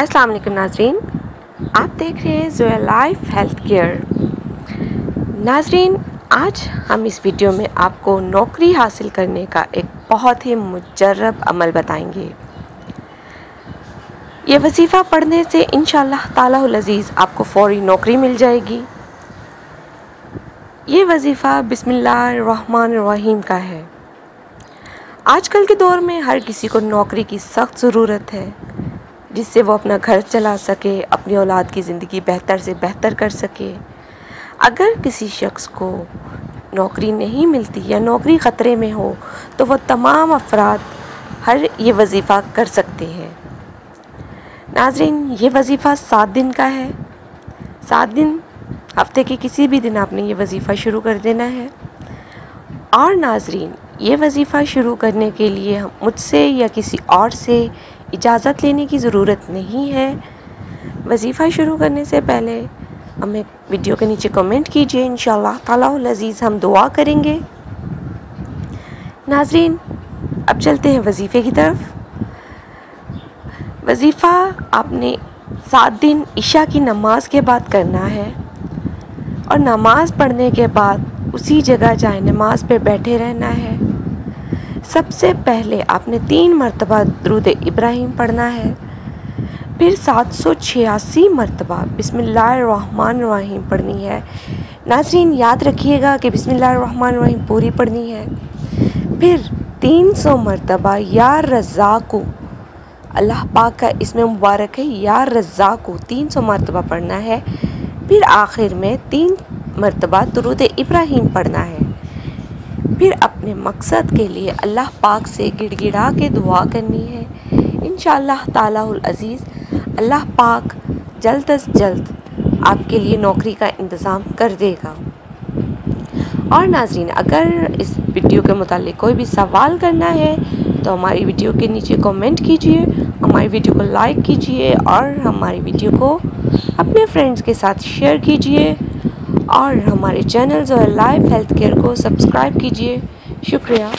अस्सलाम वालेकुम नाजरीन, आप देख रहे हैं ज़ोया लाइफ हेल्थ केयर। नाजरीन, आज हम इस वीडियो में आपको नौकरी हासिल करने का एक बहुत ही मुजर्रब अमल बताएंगे। ये वजीफ़ा पढ़ने से इंशाअल्लाह तालाहुल अज़ीज़ आपको फ़ौरी नौकरी मिल जाएगी। ये वजीफ़ा बिस्मिल्लाहिर्रहमानिर्रहीम का है। आजकल के दौर में हर किसी को नौकरी की सख्त ज़रूरत है, जिससे वो अपना घर चला सके, अपनी औलाद की ज़िंदगी बेहतर से बेहतर कर सके। अगर किसी शख्स को नौकरी नहीं मिलती या नौकरी ख़तरे में हो तो वह तमाम अफराद हर ये वजीफ़ा कर सकते हैं। नाज़रीन, ये वजीफ़ा 7 दिन का है। 7 दिन, हफ्ते के किसी भी दिन आपने ये वजीफ़ा शुरू कर देना है। और नाज़रीन, ये वजीफ़ा शुरू करने के लिए हम मुझसे या किसी और से इजाज़त लेने की ज़रूरत नहीं है। वजीफ़ा शुरू करने से पहले हमें वीडियो के नीचे कमेंट कीजिए, इंशाअल्लाह तालाहुल अज़ीज़ हम दुआ करेंगे। नाज़रीन, अब चलते हैं वजीफ़े की तरफ। वजीफ़ा आपने 7 दिन इशा की नमाज के बाद करना है और नमाज़ पढ़ने के बाद उसी जगह जाए नमाज पे बैठे रहना है। सबसे पहले आपने 3 मरतबा दुरूद इब्राहिम पढ़ना है, फिर 786 मरतबा बिस्मिल्लाहिर्रहमानिर्रहीम पढ़नी है। नाज़रीन, याद रखिएगा कि बिस्मिल्लाहिर्रहमानिर्रहीम पूरी पढ़नी है। फिर 300 मरतबा या रज़्ज़ाक़ु, अल्लाह पाक का इसमें मुबारक है या रज़्ज़ाक़ु, 300 मरतबा पढ़ना है। फिर आखिर में 3 मरतबा दुरूद इब्राहिम पढ़ना है। फिर अपने मकसद के लिए अल्लाह पाक से गिड़गिड़ा के दुआ करनी है। इंशाअल्लाह तालाहुल अज़ीज़ अल्लाह पाक जल्द अज जल्द आपके लिए नौकरी का इंतज़ाम कर देगा। और नाज़रीन, अगर इस वीडियो के मुतालिक कोई भी सवाल करना है तो हमारी वीडियो के नीचे कमेंट कीजिए, हमारी वीडियो को लाइक कीजिए और हमारी वीडियो को अपने फ्रेंड्स के साथ शेयर कीजिए और हमारे channel Zoya life health care को सब्सक्राइब कीजिए। शुक्रिया।